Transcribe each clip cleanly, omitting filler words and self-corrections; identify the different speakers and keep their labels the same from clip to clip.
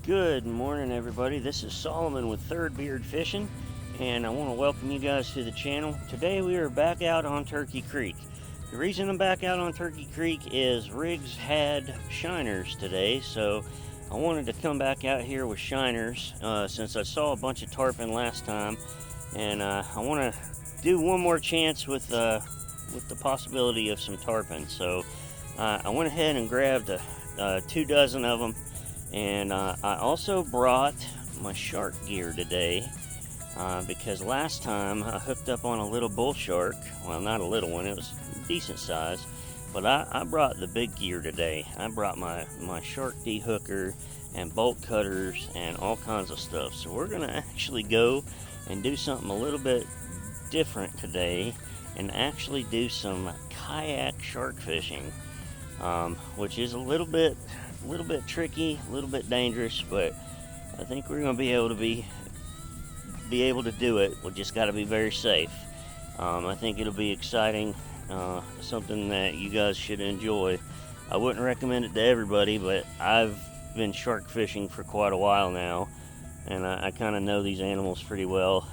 Speaker 1: Good morning, everybody. This is Solomon with Third Beard Fishing, and I want to welcome you guys to the channel. Today we are back out on Turkey Creek. The reason I'm back out on Turkey Creek is Riggs had shiners today, so I wanted to come back out here with shiners since I saw a bunch of tarpon last time, and I want to do one more chance with the possibility of some tarpon. So I went ahead and grabbed 2 dozen of them. And I also brought my shark gear today because last time I hooked up on a little bull shark. Well, not a little one, it was decent size, but I brought the big gear today. I brought my shark de-hooker and bolt cutters and all kinds of stuff. So we're gonna actually go and do something a little bit different today and actually do some kayak shark fishing, which is a little bit tricky, a little bit dangerous, but I think we're going to be able to do it. We just got to be very safe. I think it'll be exciting, something that you guys should enjoy. I wouldn't recommend it to everybody, but I've been shark fishing for quite a while now, and I kind of know these animals pretty well.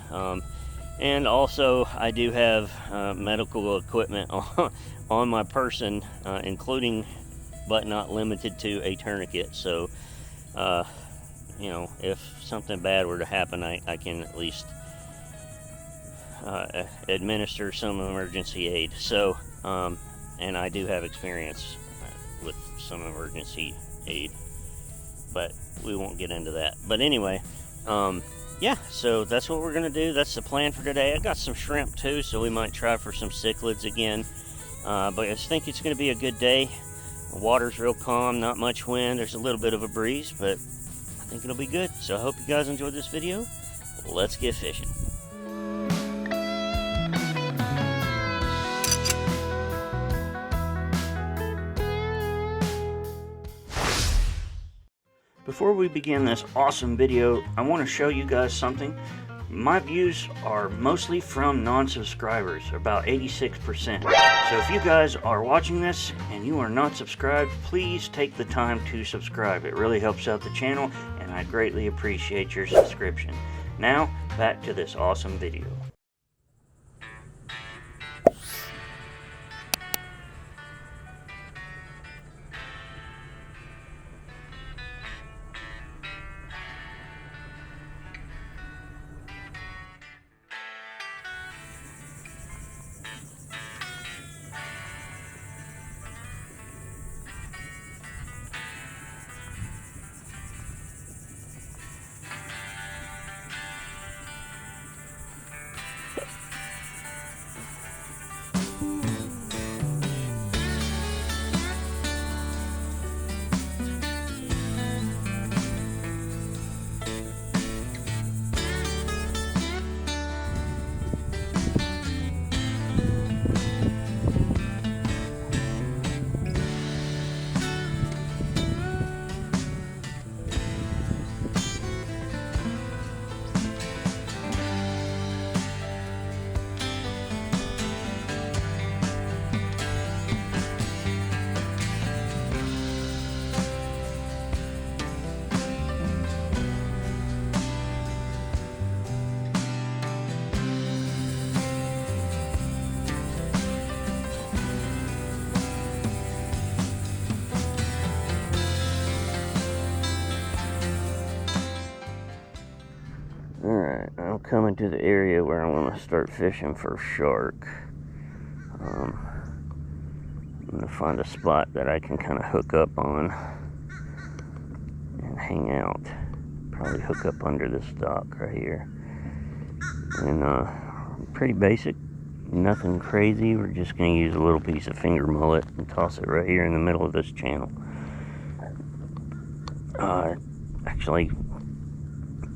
Speaker 1: And also, I do have medical equipment on my person, including but not limited to a tourniquet. So you know, if something bad were to happen, I can at least administer some emergency aid. So and I do have experience with some emergency aid, but we won't get into that. But anyway, yeah, so that's what we're gonna do. That's the plan for today. I got some shrimp too, so we might try for some cichlids again, but I just think it's gonna be a good day. The water's real calm, not much wind. There's a little bit of a breeze, but I think it'll be good. So I hope you guys enjoyed this video. Let's get fishing. Before we begin this awesome video, I want to show you guys something. My views are mostly from non-subscribers, about 86%. So if you guys are watching this and you are not subscribed, please take the time to subscribe. It really helps out the channel, and I greatly appreciate your subscription. Now, back to this awesome video. Alright, I'm coming to the area where I want to start fishing for shark. I'm going to find a spot that I can kind of hook up on and hang out. Probably hook up under this dock right here. And pretty basic, nothing crazy. We're just going to use a little piece of finger mullet and toss it right here in the middle of this channel. Actually,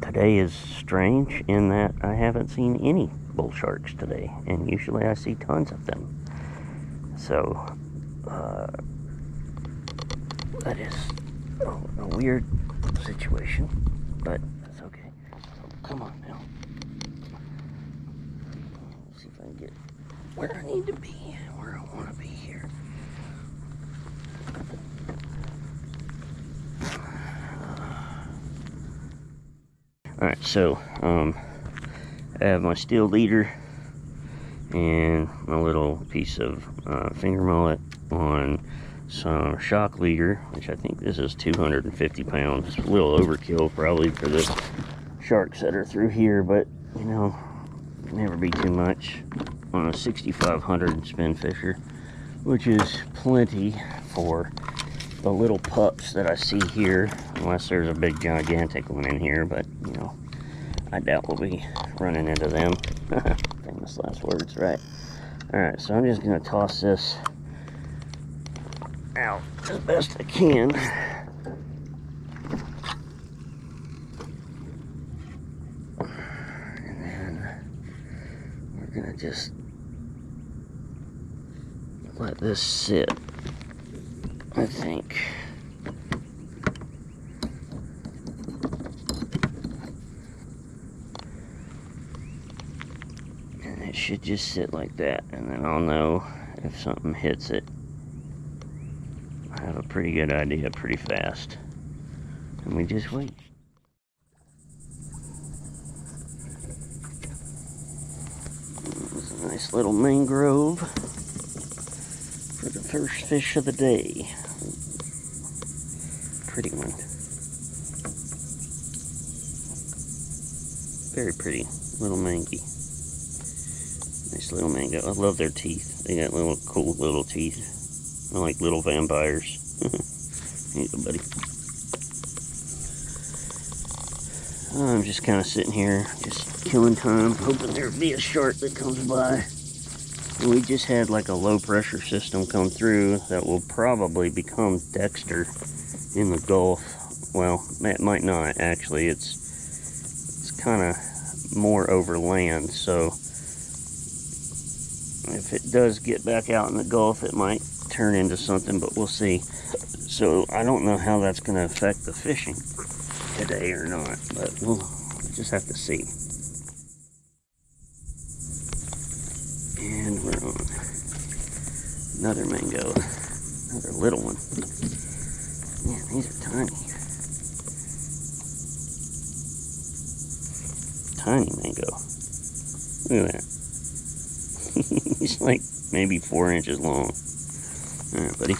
Speaker 1: today is strange in that I haven't seen any bull sharks today, and usually I see tons of them. So that is a weird situation, but that's okay. So come on now. Let's see if I can get where I need to be, where I want to be here. Alright, so I have my steel leader and my little piece of finger mullet on some shock leader, which I think this is 250 pounds. It's a little overkill probably for the sharks that are through here, but you know, never be too much on a 6500 spin fisher, which is plenty for the little pups that I see here, unless there's a big gigantic one in here, but you know, I doubt we'll be running into them. Famous last words, right? Alright, so I'm just gonna toss this out as best I can. And then we're gonna just let this sit, I think. And it should just sit like that, and then I'll know if something hits it. I have a pretty good idea pretty fast. And we just wait. There's a nice little mangrove for the first fish of the day. Pretty one. Very pretty. Little mangy. Nice little mango. I love their teeth. They got little cool little teeth. They're like little vampires. Here you go, buddy. I'm just kind of sitting here, just killing time, hoping there'd be a shark that comes by. And we just had like a low pressure system come through that will probably become Dexter in the Gulf. Well, it might not actually. It's kind of more over land, so if it does get back out in the Gulf, it might turn into something, but we'll see. So I don't know how that's going to affect the fishing today or not, but we'll just have to see. And we're on another mango, another little one. Man, these are tiny. Tiny mango. Look at that. He's like maybe 4 inches long. Alright, buddy.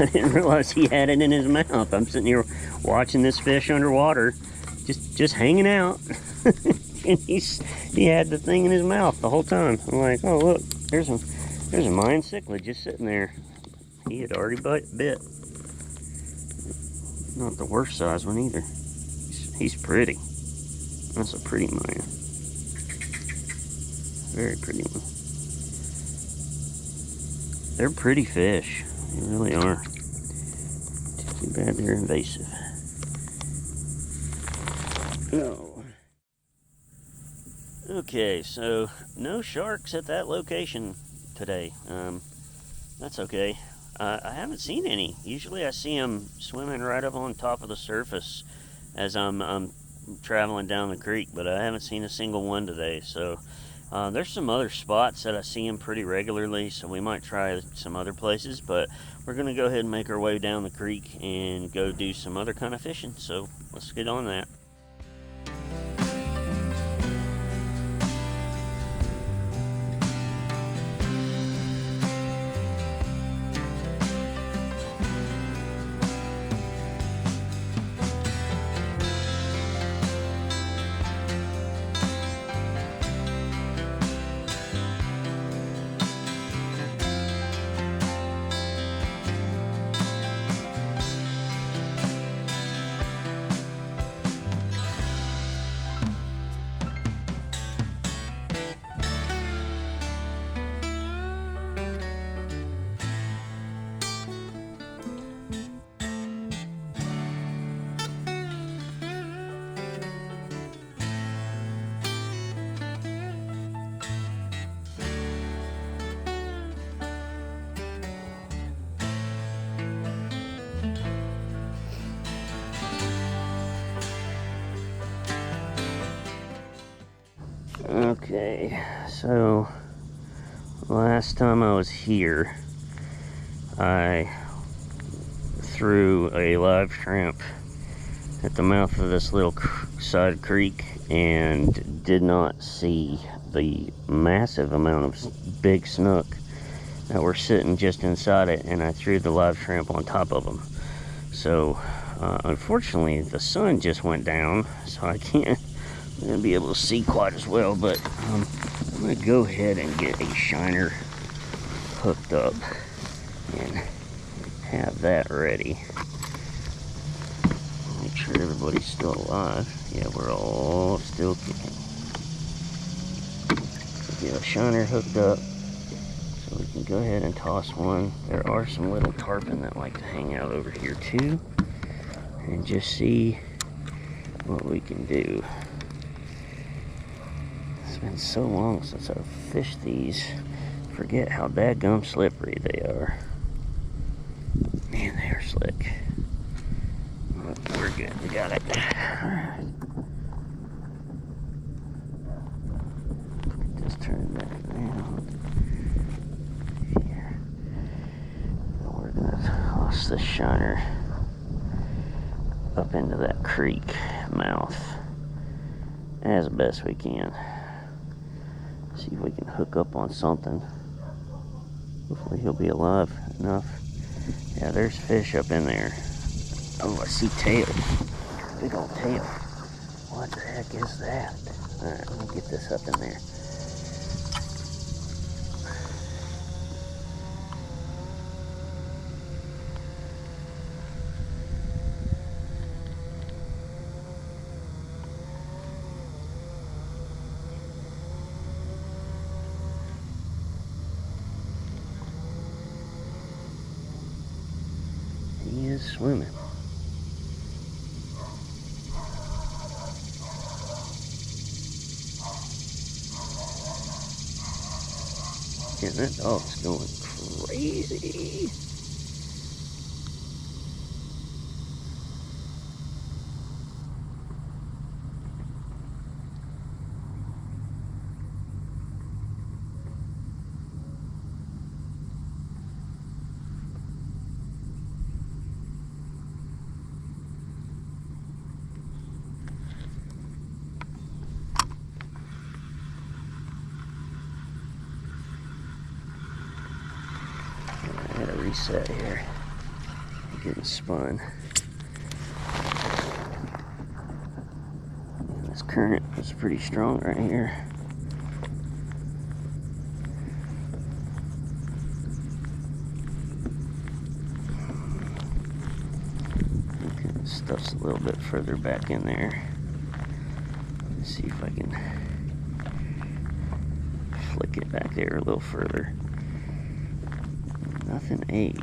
Speaker 1: I didn't realize he had it in his mouth. I'm sitting here watching this fish underwater, just hanging out. And he had the thing in his mouth the whole time. I'm like, oh look, there's a Mayan cichlid just sitting there. He had already bit. Not the worst size one either. He's pretty. That's a pretty Mayan. Very pretty one. They're pretty fish. They really are. Too bad they're invasive. Oh. Okay, so no sharks at that location today. That's okay. I haven't seen any. Usually I see them swimming right up on top of the surface as I'm traveling down the creek, but I haven't seen a single one today. So there's some other spots that I see them pretty regularly, so we might try some other places, but we're going to go ahead and make our way down the creek and go do some other kind of fishing. So let's get on that. Okay, so last time I was here, I threw a live shrimp at the mouth of this little side creek and did not see the massive amount of big snook that were sitting just inside it, and I threw the live shrimp on top of them. So unfortunately the sun just went down, so I can't be able to see quite as well, but I'm gonna go ahead and get a shiner hooked up and have that ready. Make sure everybody's still alive. Yeah, we're all still kicking. Get a shiner hooked up so we can go ahead and toss one. There are some little tarpon that like to hang out over here too, and just see what we can do. It's been so long since I've fished these. Forget how dadgum slippery they are. Man, they are slick. We're good. We got it. Alright. Just turn that around. Here. And we're gonna toss the shiner up into that creek mouth as best we can. See if we can hook up on something. Hopefully he'll be alive enough. Yeah, there's fish up in there. Oh, I see tail. Big old tail. What the heck is that? Alright, let me get this up in there. He is swimming. Yeah, that dog's going crazy. I gotta reset here. I'm getting spun. And this current is pretty strong right here. Okay, stuff's a little bit further back in there. Let's see if I can flick it back there a little further. Nothing ate.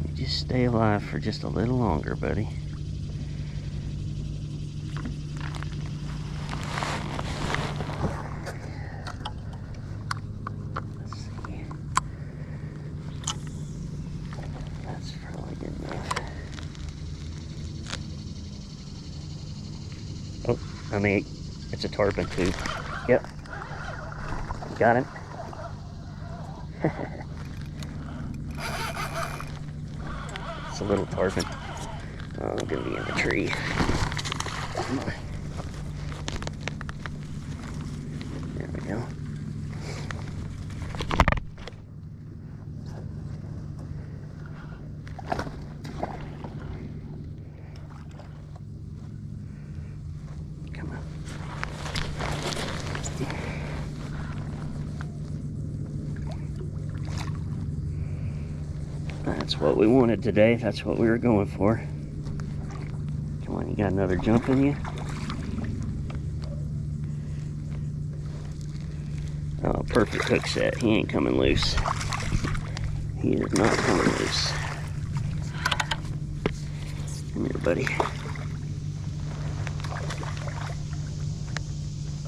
Speaker 1: You just stay alive for just a little longer, buddy. Let's see. That's probably good enough. Oh, I mean, it's a tarpon too. Yep. Got it. It's a little tarpon. Oh, I'm gonna be in the tree. Come on. There we go. Come on. That's what we wanted today. That's what we were going for. Come on, you got another jump in you? Oh, perfect hook set. He ain't coming loose. He is not coming loose. Come here, buddy.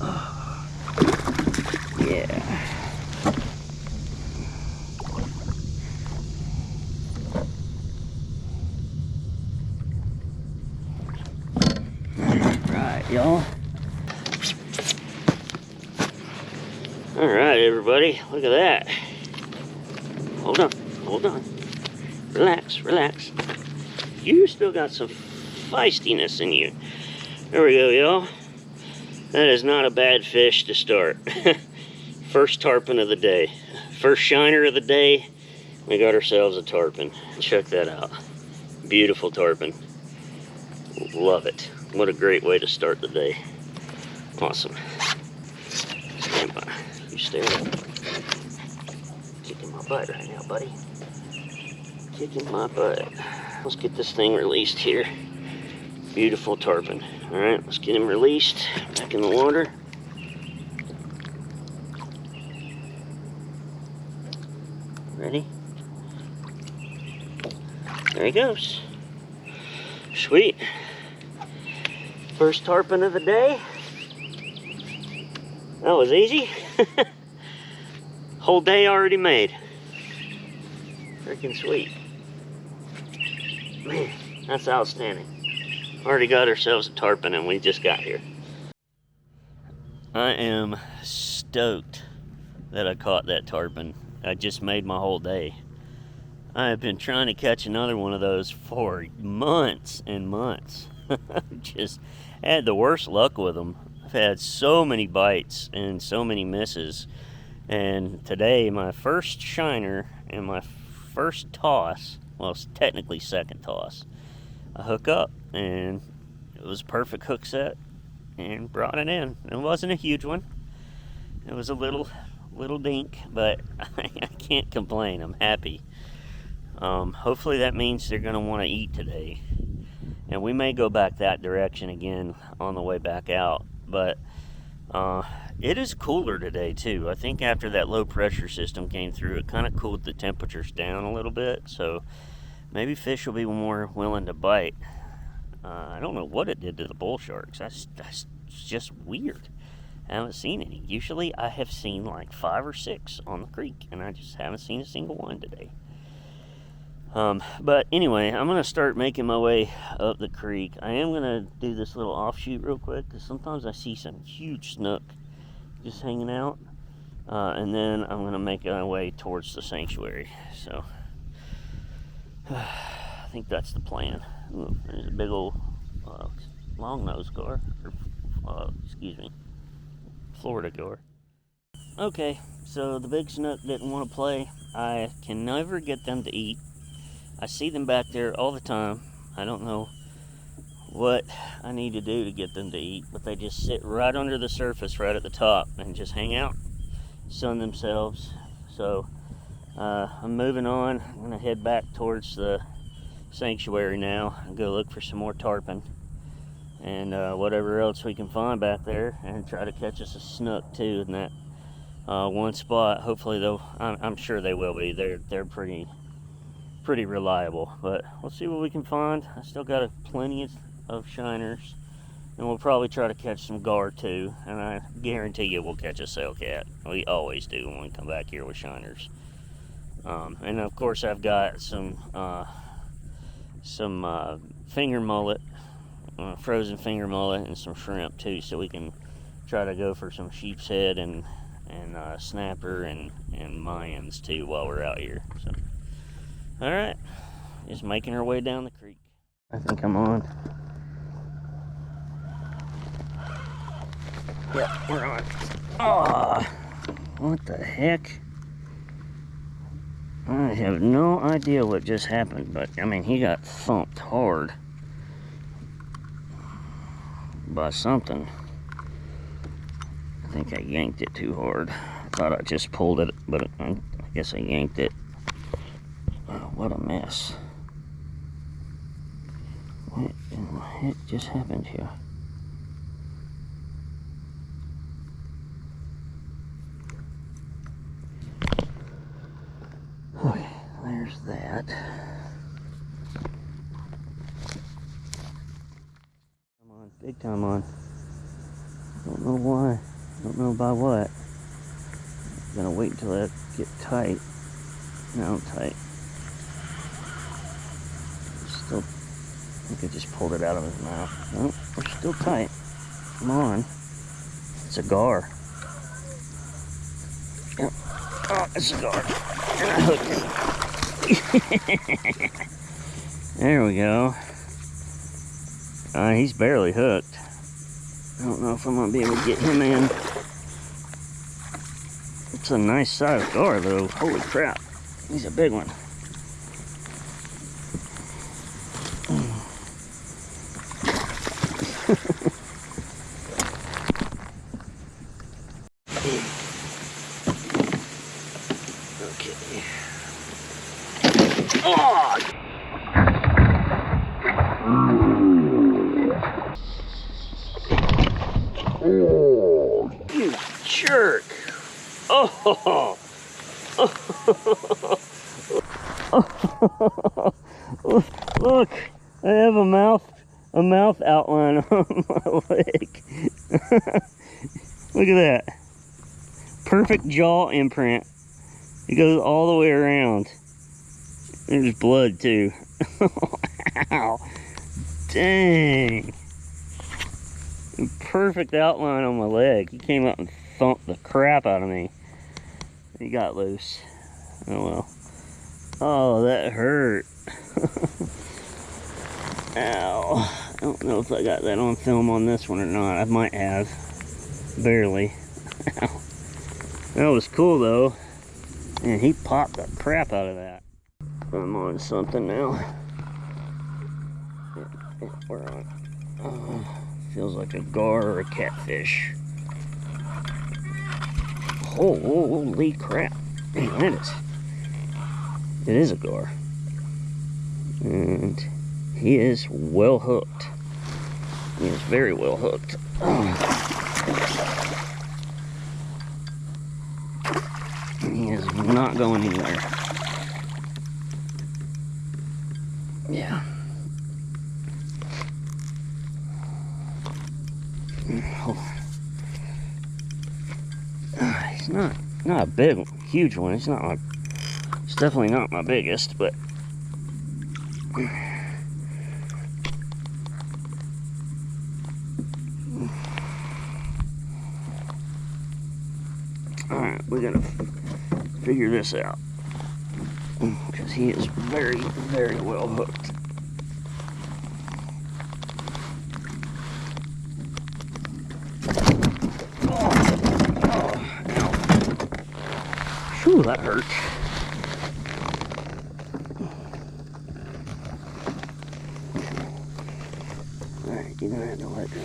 Speaker 1: Oh, yeah. Y'all, All right, everybody, look at that. Hold on. Relax, relax. You still got some feistiness in you. There we go, y'all. That is not a bad fish to start. First tarpon of the day. First shiner of the day. We got ourselves a tarpon. Check that out. Beautiful tarpon. Love it. What a great way to start the day. Awesome. Stand by. You stay up. Kicking my butt right now, buddy. Kicking my butt. Let's get this thing released here. Beautiful tarpon. Alright, let's get him released. Back in the water. Ready? There he goes. Sweet. First tarpon of the day. That was easy. Whole day already made. Freaking sweet. Man, that's outstanding. Already got ourselves a tarpon and we just got here. I am stoked that I caught that tarpon. I just made my whole day. I have been trying to catch another one of those for months and months. Just had the worst luck with them. I've had so many bites and so many misses. And today, my first shiner and my first toss, well, it's technically second toss, I hook up and it was a perfect hook set and brought it in. It wasn't a huge one. It was a little dink, but I can't complain. I'm happy. Hopefully that means they're going to want to eat today. And we may go back that direction again on the way back out. But it is cooler today too. I think after that low pressure system came through, it kind of cooled the temperatures down a little bit. So maybe fish will be more willing to bite. I don't know what it did to the bull sharks. That's just weird. I haven't seen any. Usually I have seen like 5 or 6 on the creek, and I just haven't seen a single one today. But anyway, I'm going to start making my way up the creek. I am going to do this little offshoot real quick, because sometimes I see some huge snook just hanging out. And then I'm going to make my way towards the sanctuary. So, I think that's the plan. Ooh, there's a big old long-nosed gar. Excuse me. Florida gar. Okay, so the big snook didn't want to play. I can never get them to eat. I see them back there all the time. I don't know what I need to do to get them to eat, but they just sit right under the surface right at the top and just hang out, sun themselves. So I'm moving on. I'm going to head back towards the sanctuary now and go look for some more tarpon and whatever else we can find back there, and try to catch us a snook too in that one spot. Hopefully they'll, I'm sure they will be. They're pretty reliable, but we'll see what we can find. I still got plenty of shiners, and we'll probably try to catch some gar too, and I guarantee you we'll catch a sailcat. We always do when we come back here with shiners. And of course I've got some finger mullet, frozen finger mullet, and some shrimp too, so we can try to go for some sheep's head and snapper and Mayans too while we're out here. So, all right, just making our way down the creek. I think I'm on. Yeah, we're on. Oh, what the heck? I have no idea what just happened, but I mean, he got thumped hard by something. I think I yanked it too hard. I thought I just pulled it, but I guess I yanked it. Oh, what a mess. What in the heck just happened here? Okay, there's that. Come on, big time on. Don't know why. Don't know by what. I'm gonna wait until I get tight. Now I'm tight. Still, I think I just pulled it out of his mouth. No, we're still tight. Come on. It's a gar. Oh, it's a gar. And I hooked him. There we go. He's barely hooked. I don't know if I'm gonna be able to get him in. It's a nice sized gar though. Holy crap. He's a big one. Okay. Oh! Oh, you jerk! Oh! Look, I have a mouth outline on my leg. Look at that. Perfect jaw imprint. It goes all the way around. There's blood too. Wow. Dang. Perfect outline on my leg. He came up and thumped the crap out of me. He got loose. Oh well. Oh, that hurt. Ow. I don't know if I got that on film on this one or not. I might have. Barely. Ow. That was cool though. And he popped the crap out of that. I'm on something now. Yeah, we're on. Feels like a gar or a catfish. Holy crap. Man, it is a gar. And he is well hooked. He is very well hooked. He is not going anywhere. Yeah. Oh. He's not a big, huge one. It's definitely not my biggest, but alright, we gotta figure this out because he is very, very well hooked. Whew, that hurt. Alright, you're gonna have to let go.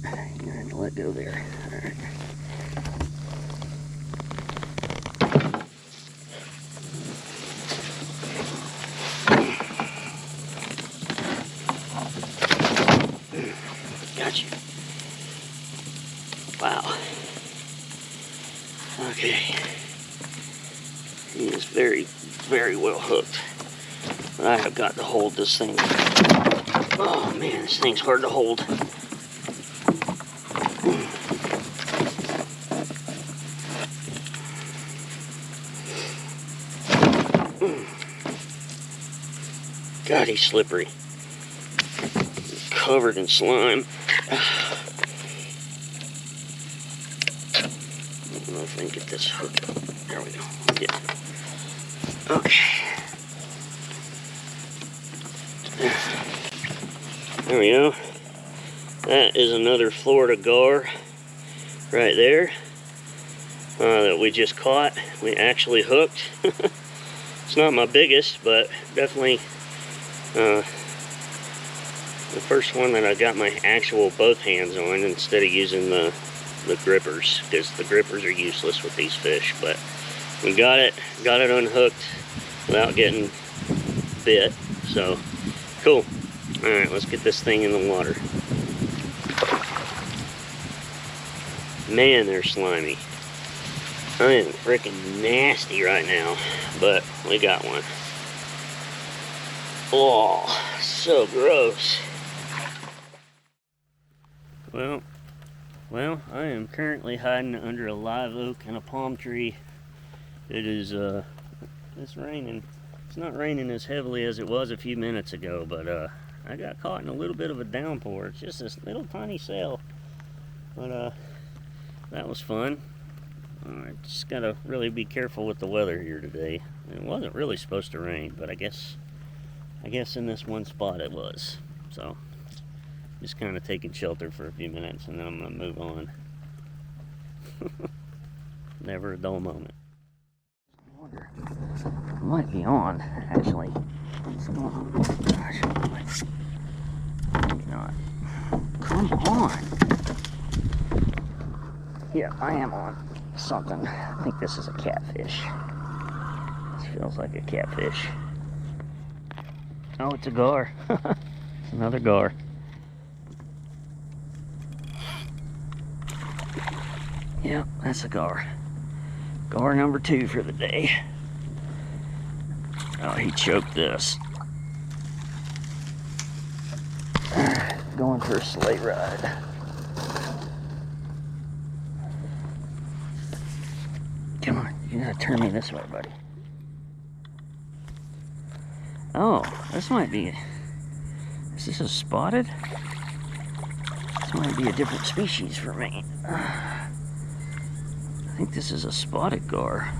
Speaker 1: You're gonna have to let go there. Alright. Got you. Wow. Okay. He is very, very well hooked. I have got to hold this thing. Oh man, this thing's hard to hold. God, he's slippery. He's covered in slime. I don't know if I can get this hooked up. There we go. Yeah. Okay. There we go. That is another Florida gar right there that we just caught. We actually hooked. It's not my biggest, but definitely the first one that I got my actual both hands on instead of using the grippers, because the grippers are useless with these fish. But we got it unhooked without getting bit, so cool. All right, let's get this thing in the water. Man, they're slimy. I am freaking nasty right now, but we got one. Oh, so gross. Well, I am currently hiding under a live oak and a palm tree. It is, it's raining. It's not raining as heavily as it was a few minutes ago, but I got caught in a little bit of a downpour. It's just this little tiny sail, but that was fun. Just gotta really be careful with the weather here today. It wasn't really supposed to rain, but I guess in this one spot it was. So just kind of taking shelter for a few minutes, and then I'm gonna move on. Never a dull moment. I wonder, it might be on actually. What's going on? Gosh, maybe not. Come on. Yeah, I am on something. I think this is a catfish. This feels like a catfish. Oh, it's a gar. It's another gar. Yeah, that's a gar. Gar number 2 for the day. Oh, he choked this. Going for a sleigh ride. Come on, you gotta turn me this way, buddy. Oh, this might be... Is this a spotted? This might be a different species for me. I think this is a spotted gar.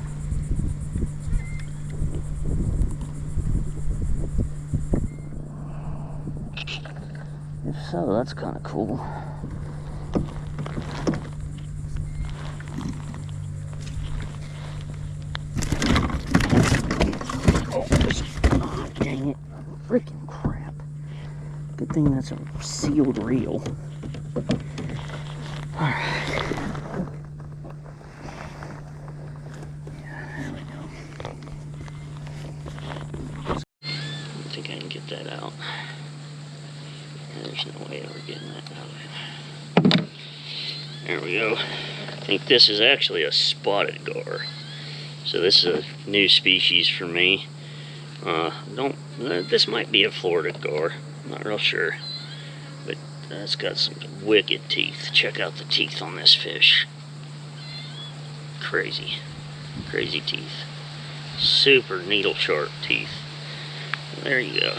Speaker 1: If so, that's kind of cool. Oh, dang it. Freaking crap. Good thing that's a sealed reel. Alright. I think I can get that out. There's no way we're getting that out. There we go. I think this is actually a spotted gar. So this is a new species for me. This might be a Florida gar. I'm not real sure. But it's got some wicked teeth. Check out the teeth on this fish. Crazy. Crazy teeth. Super needle sharp teeth. There you go.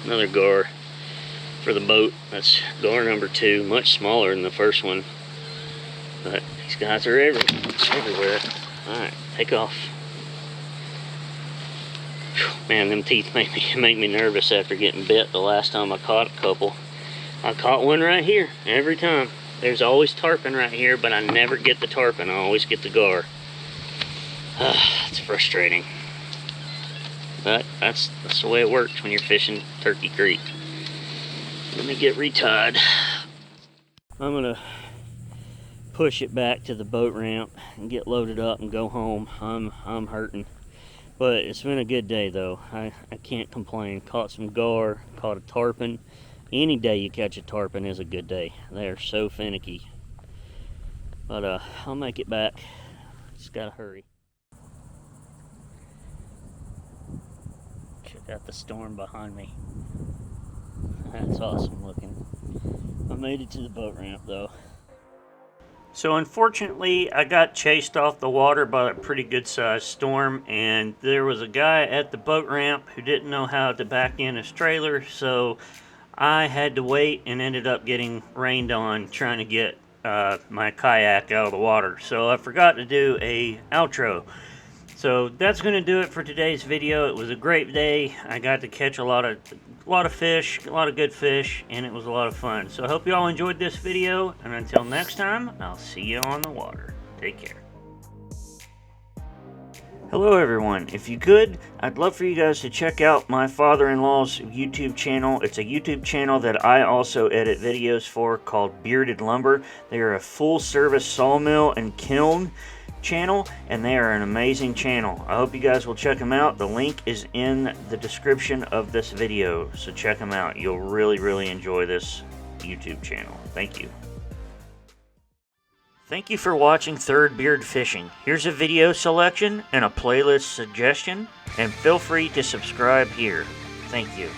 Speaker 1: Another gar for the boat. That's gar number 2, much smaller than the first one, but these guys are everywhere. Alright, take off. Man, them teeth make me nervous after getting bit the last time I caught a couple. I caught one right here every time. There's always tarpon right here, but I never get the tarpon. I always get the gar. It's frustrating, but that's the way it works when you're fishing Turkey Creek. Let me get retied. I'm gonna push it back to the boat ramp and get loaded up and go home. I'm hurting, but it's been a good day though. I can't complain. Caught some gar, caught a tarpon. Any day you catch a tarpon is a good day. They are so finicky. But I'll make it back. Just gotta hurry. Check out the storm behind me. That's awesome looking. I made it to the boat ramp though. So unfortunately, I got chased off the water by a pretty good sized storm, and there was a guy at the boat ramp who didn't know how to back in his trailer, so I had to wait and ended up getting rained on trying to get my kayak out of the water. So I forgot to do a outro. So that's going to do it for today's video. It was a great day. I got to catch a lot of fish, a lot of good fish, and it was a lot of fun. So I hope you all enjoyed this video, and until next time, I'll see you on the water. Take care. Hello everyone. If you could, I'd love for you guys to check out my father-in-law's YouTube channel. It's a YouTube channel that I also edit videos for called Bearded Lumber. They are a full-service sawmill and kiln channel, and they are an amazing channel. I hope you guys will check them out. The link is in the description of this video, so check them out. You'll really enjoy this YouTube channel. Thank you. Thank you for watching Third Beard Fishing. Here's a video selection and a playlist suggestion, and feel free to subscribe here. Thank you.